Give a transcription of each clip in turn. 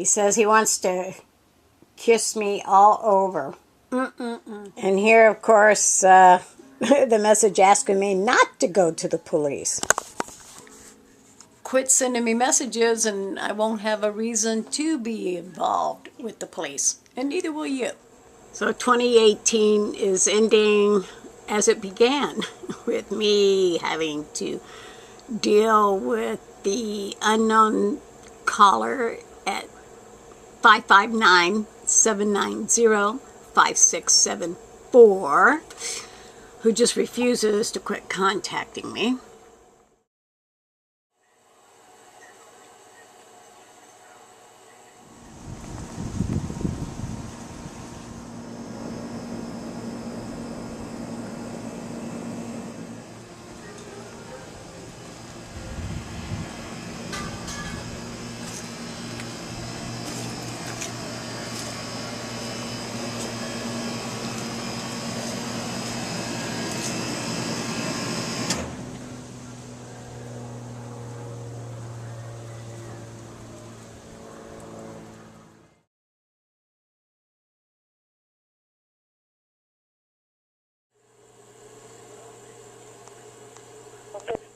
He says he wants to kiss me all over. And here, of course, the message asking me not to go to the police. Quit sending me messages and I won't have a reason to be involved with the police. And neither will you. So 2018 is ending as it began, with me having to deal with the unknown caller at 559-790-5674 who just refuses to quit contacting me.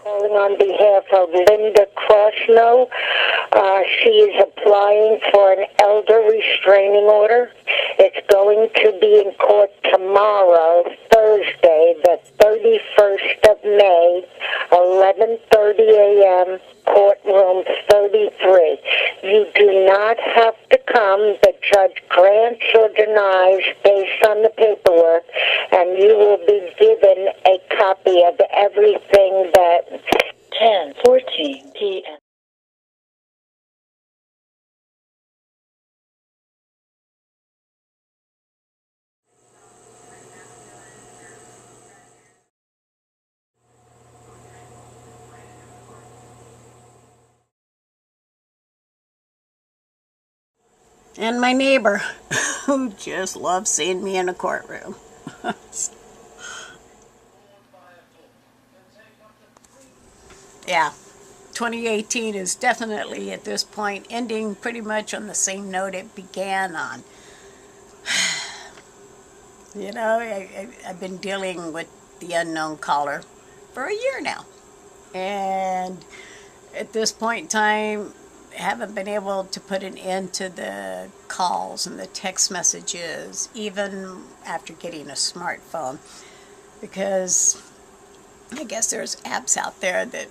Calling on behalf of Linda Crossno. She is applying for an elder restraining order. It's going to be in court tomorrow, Thursday, the 31st of May, 11:30 a.m., courtroom 33. You do not have to come. The judge grants or denies based on the paperwork, and you will be given a copy of everything that 10:14 p.m. And my neighbor, who just loves seeing me in a courtroom. Yeah, 2018 is definitely at this point ending pretty much on the same note it began on. You know, I've been dealing with the unknown caller for a year now. And at this point in time, haven't been able to put an end to the calls and the text messages, even after getting a smartphone, because I guess there's apps out there that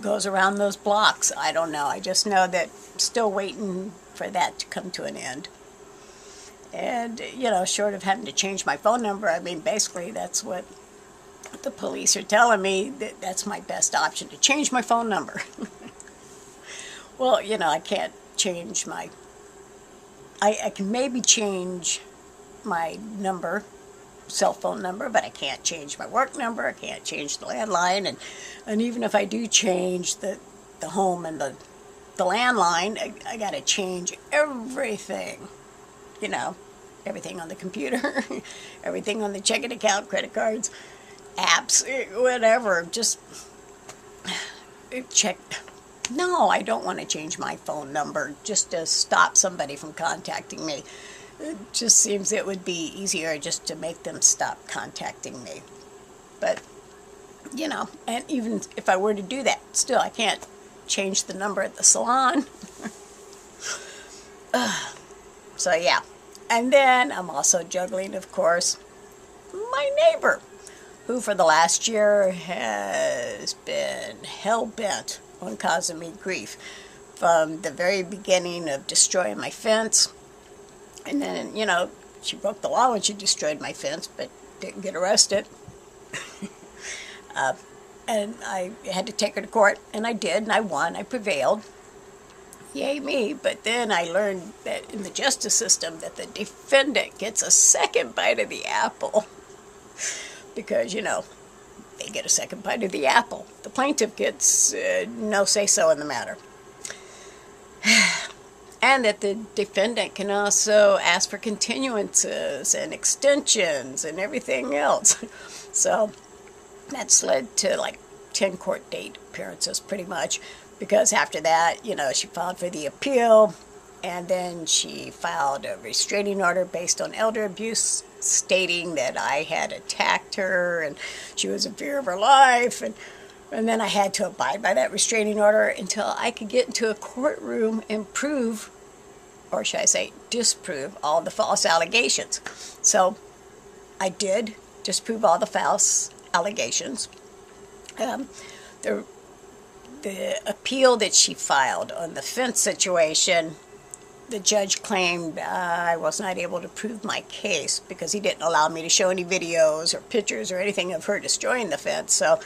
goes around those blocks. I don't know. I just know that I'm still waiting for that to come to an end. And, you know, short of having to change my phone number, I mean, basically that's what the police are telling me, that that's my best option, to change my phone number. Well, you know, I can't change my... I can maybe change my number, cell phone number, but I can't change my work number. I can't change the landline. And even if I do change the home and the landline, I got to change everything. You know, everything on the computer, everything on the checking account, credit cards, apps, whatever. Just check... No, I don't want to change my phone number just to stop somebody from contacting me. It just seems it would be easier just to make them stop contacting me. But, you know, and even if I were to do that, still I can't change the number at the salon. So, yeah. And then I'm also juggling, of course, my neighbor, who for the last year has been hell-bent on causing me grief, from the very beginning of destroying my fence. And then, you know, she broke the law when she destroyed my fence, but didn't get arrested. And I had to take her to court, and I did, and I won. I prevailed. Yay me. But then I learned that in the justice system that the defendant gets a second bite of the apple. Because, you know, they get a second bite of the apple. The plaintiff gets no say-so in the matter. And that the defendant can also ask for continuances and extensions and everything else. So that's led to like 10 court date appearances pretty much, because after that, you know, she filed for the appeal, And then she filed a restraining order based on elder abuse, stating that I had attacked her and she was in fear of her life. And then I had to abide by that restraining order until I could get into a courtroom and prove, or should I say disprove, all the false allegations. So I did disprove all the false allegations. The appeal that she filed on the fence situation, the judge claimed I was not able to prove my case because he didn't allow me to show any videos or pictures or anything of her destroying the fence. So,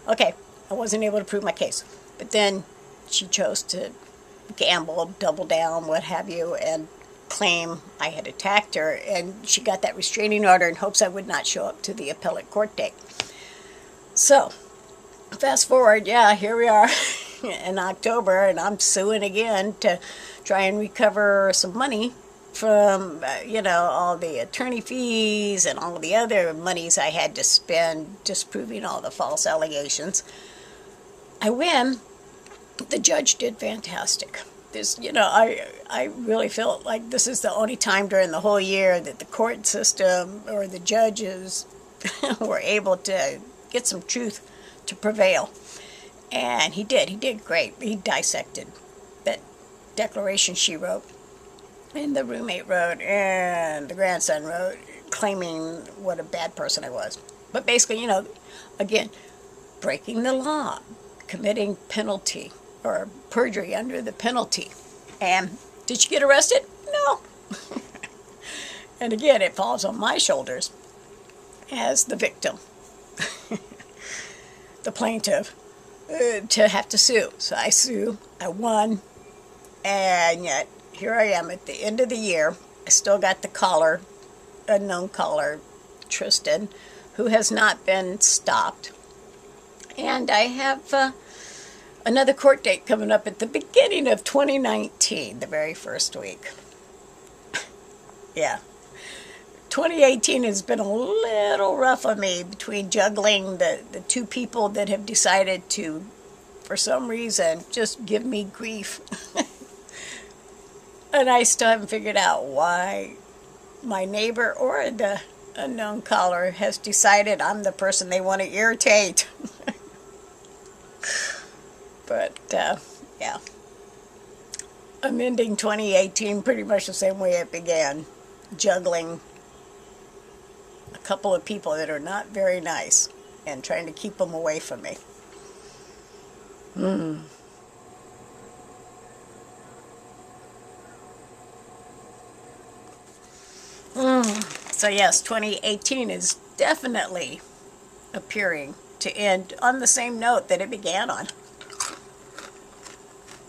okay, I wasn't able to prove my case. But then she chose to gamble, double down, what have you, and claim I had attacked her. And she got that restraining order in hopes I would not show up to the appellate court date. So, fast forward, here we are in October, and I'm suing again to try and recover some money from, all the attorney fees and all the other monies I had to spend disproving all the false allegations. I win. The judge did fantastic. This, I really felt like this is the only time during the whole year that the court system or the judges were able to get some truth to prevail. And he did great. He dissected that declaration she wrote, and the roommate wrote, and the grandson wrote, claiming what a bad person I was. But basically, again, breaking the law, committing penalty, or perjury under the penalty. And did she get arrested? No. And again, it falls on my shoulders as the victim, the plaintiff, to have to sue. So I sue, I won, and yet here I am at the end of the year. I still got the caller, unknown caller, Tristan, who has not been stopped. And I have another court date coming up at the beginning of 2019, the very first week. Yeah. 2018 has been a little rough on me between juggling the two people that have decided to, for some reason, just give me grief. And I still haven't figured out why my neighbor or the unknown caller has decided I'm the person they want to irritate. But, yeah. I'm ending 2018 pretty much the same way it began, juggling a couple of people that are not very nice and trying to keep them away from me. So yes, 2018 is definitely appearing to end on the same note that it began on.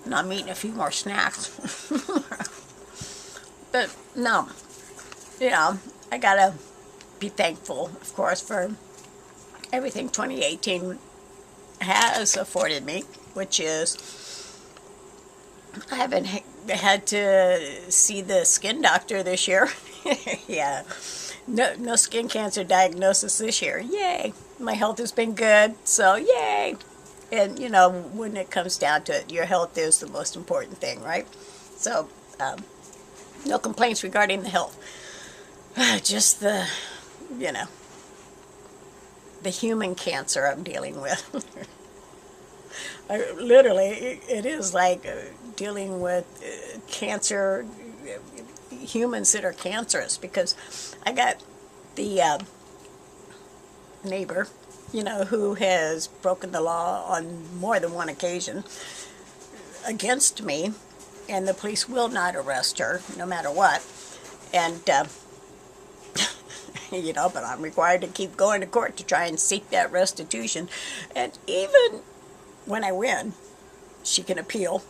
And I'm eating a few more snacks. But no, I gotta be thankful, of course, for everything 2018 has afforded me, which is I haven't had to see the skin doctor this year. Yeah, no skin cancer diagnosis this year. Yay! My health has been good, so yay! And when it comes down to it, your health is the most important thing, right? So, no complaints regarding the health. Just the human cancer I'm dealing with. Literally, it is like dealing with cancer, humans that are cancerous, because I got the neighbor, who has broken the law on more than one occasion against me, and the police will not arrest her no matter what. And, but I'm required to keep going to court to try and seek that restitution. And even when I win, she can appeal.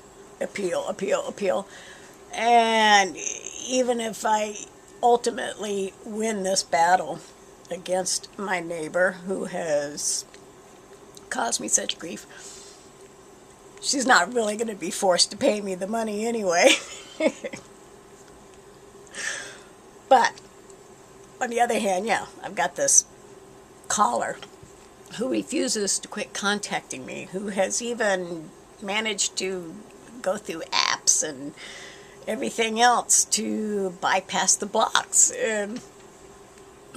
And even if I ultimately win this battle against my neighbor who has caused me such grief, she's not really going to be forced to pay me the money anyway. But on the other hand, I've got this caller who refuses to quit contacting me, who has even managed to go through apps and everything else to bypass the blocks. And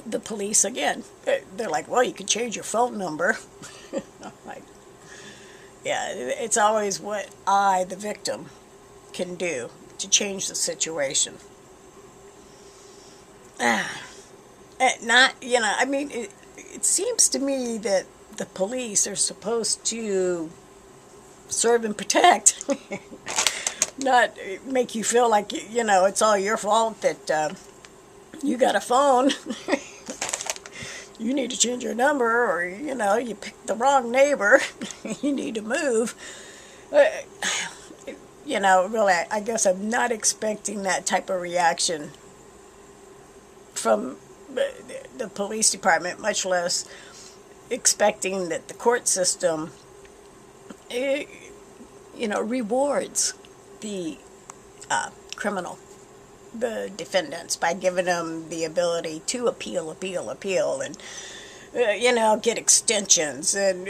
the police, again, they're like, well, you can change your phone number. I'm like, yeah, it's always what I, the victim, can do to change the situation. Not, I mean, it seems to me that the police are supposed to serve and protect, not make you feel like, it's all your fault that you got a phone. You need to change your number, or, you picked the wrong neighbor. You need to move. Really, I guess I'm not expecting that type of reaction from the police department, much less expecting that the court system, rewards the criminal, the defendants, by giving them the ability to appeal, and get extensions and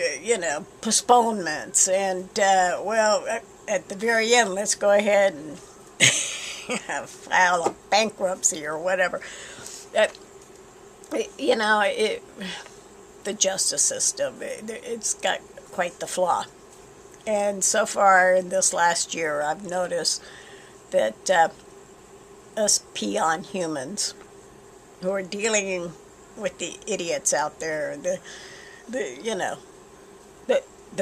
postponements, and at the very end, let's go ahead and file a bankruptcy or whatever. The justice system, it's got quite the flaw. And so far in this last year, I've noticed that us peon humans who are dealing with the idiots out there, the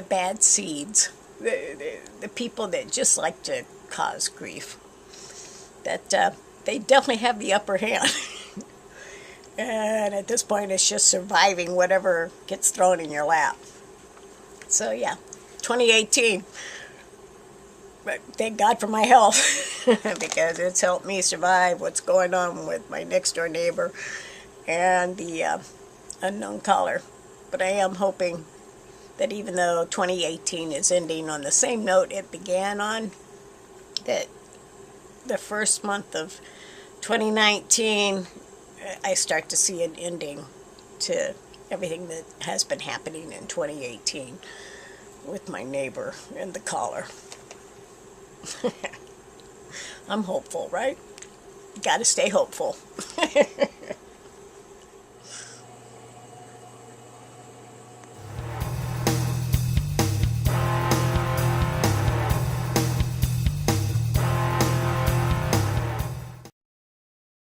bad seeds, the people that just like to cause grief, that they definitely have the upper hand. And at this point, it's just surviving whatever gets thrown in your lap. So, yeah, 2018. But thank God for my health, because it's helped me survive what's going on with my next-door neighbor and the unknown caller. But I am hoping that even though 2018 is ending on the same note it began on, that the first month of 2019, I start to see an ending to everything that has been happening in 2018 with my neighbor and the caller. I'm hopeful, right? You gotta stay hopeful.